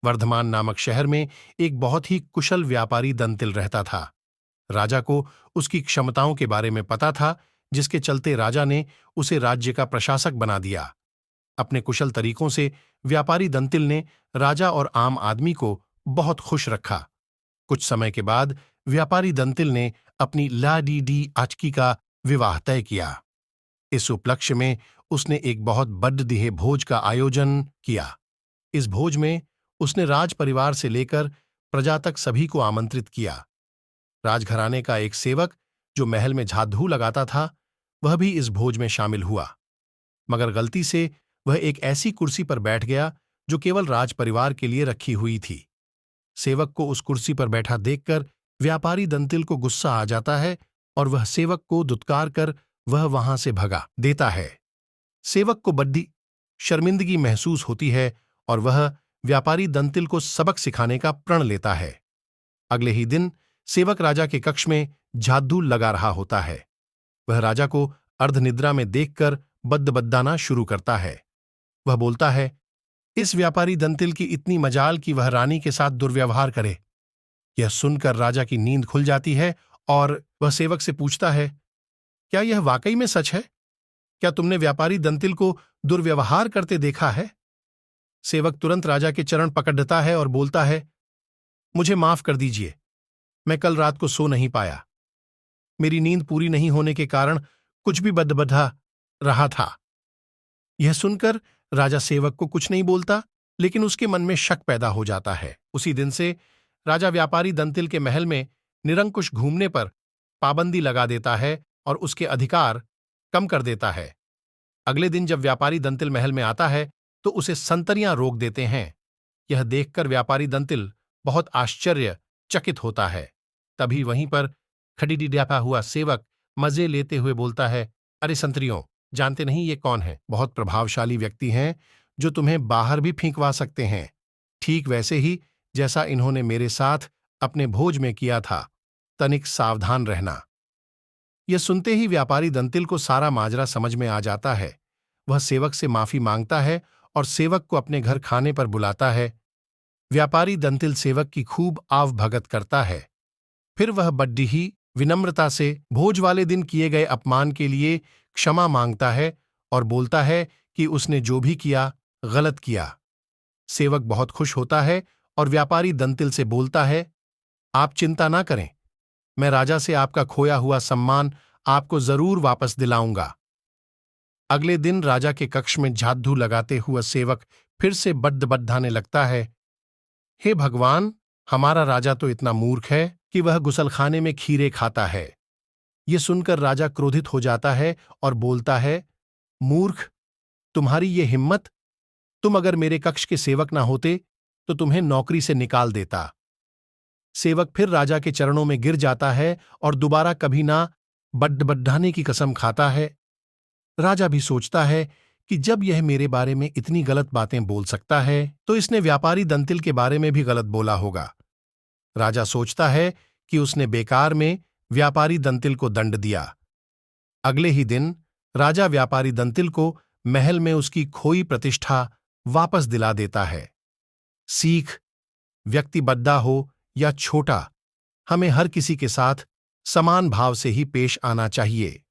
वर्धमान नामक शहर में एक बहुत ही कुशल व्यापारी दंतिल रहता था। राजा को उसकी क्षमताओं के बारे में पता था, जिसके चलते राजा ने उसे राज्य का प्रशासक बना दिया। अपने कुशल तरीकों से व्यापारी दंतिल ने राजा और आम आदमी को बहुत खुश रखा। कुछ समय के बाद व्यापारी दंतिल ने अपनी लाडी डी आचकी का विवाह तय किया। इस उपलक्ष्य में उसने एक बहुत बड़दिहे भोज का आयोजन किया। इस भोज में उसने राज परिवार से लेकर प्रजा तक सभी को आमंत्रित किया। राजघराने का एक सेवक जो महल में झाड़ू लगाता था, वह भी इस भोज में शामिल हुआ, मगर गलती से वह एक ऐसी कुर्सी पर बैठ गया जो केवल राज परिवार के लिए रखी हुई थी। सेवक को उस कुर्सी पर बैठा देखकर व्यापारी दंतिल को गुस्सा आ जाता है और वह सेवक को दुत्कार कर वह वहां से भगा देता है। सेवक को बड़ी शर्मिंदगी महसूस होती है और वह व्यापारी दंतिल को सबक सिखाने का प्रण लेता है। अगले ही दिन सेवक राजा के कक्ष में झाड़ू लगा रहा होता है। वह राजा को अर्धनिद्रा में देखकर बद्दाना शुरू करता है। वह बोलता है, इस व्यापारी दंतिल की इतनी मजाल कि वह रानी के साथ दुर्व्यवहार करे। यह सुनकर राजा की नींद खुल जाती है और वह सेवक से पूछता है, क्या यह वाकई में सच है? क्या तुमने व्यापारी दंतिल को दुर्व्यवहार करते देखा है? सेवक तुरंत राजा के चरण पकड़ता है और बोलता है, मुझे माफ कर दीजिए, मैं कल रात को सो नहीं पाया। मेरी नींद पूरी नहीं होने के कारण कुछ भी बदबधा रहा था। यह सुनकर राजा सेवक को कुछ नहीं बोलता, लेकिन उसके मन में शक पैदा हो जाता है। उसी दिन से राजा व्यापारी दंतिल के महल में निरंकुश घूमने पर पाबंदी लगा देता है और उसके अधिकार कम कर देता है। अगले दिन जब व्यापारी दंतिल महल में आता है तो उसे संतरियां रोक देते हैं। यह देखकर व्यापारी दंतिल बहुत आश्चर्यचकित होता है। तभी वहीं पर खड़ीडिड्यापा हुआ सेवक मजे लेते हुए बोलता है, अरे संतरियों, जानते नहीं ये कौन है? बहुत प्रभावशाली व्यक्ति हैं जो तुम्हें बाहर भी फेंकवा सकते हैं, ठीक वैसे ही जैसा इन्होंने मेरे साथ अपने भोज में किया था। तनिक सावधान रहना। यह सुनते ही व्यापारी दंतिल को सारा माजरा समझ में आ जाता है। वह सेवक से माफी मांगता है और सेवक को अपने घर खाने पर बुलाता है। व्यापारी दंतिल सेवक की खूब आवभगत करता है। फिर वह बड्डी ही विनम्रता से भोज वाले दिन किए गए अपमान के लिए क्षमा मांगता है और बोलता है कि उसने जो भी किया गलत किया। सेवक बहुत खुश होता है और व्यापारी दंतिल से बोलता है, आप चिंता ना करें, मैं राजा से आपका खोया हुआ सम्मान आपको जरूर वापस दिलाऊंगा। अगले दिन राजा के कक्ष में झाड़ू लगाते हुआ सेवक फिर से बद्दाने लगता है, हे भगवान, हमारा राजा तो इतना मूर्ख है कि वह गुसलखाने में खीरे खाता है। ये सुनकर राजा क्रोधित हो जाता है और बोलता है, मूर्ख, तुम्हारी ये हिम्मत! तुम अगर मेरे कक्ष के सेवक ना होते तो तुम्हें नौकरी से निकाल देता। सेवक फिर राजा के चरणों में गिर जाता है और दोबारा कभी ना बड्ढाने की कसम खाता है। राजा भी सोचता है कि जब यह मेरे बारे में इतनी गलत बातें बोल सकता है तो इसने व्यापारी दंतिल के बारे में भी गलत बोला होगा। राजा सोचता है कि उसने बेकार में व्यापारी दंतिल को दंड दिया। अगले ही दिन राजा व्यापारी दंतिल को महल में उसकी खोई प्रतिष्ठा वापस दिला देता है। सीख, व्यक्ति बड़ा हो या छोटा, हमें हर किसी के साथ समान भाव से ही पेश आना चाहिए।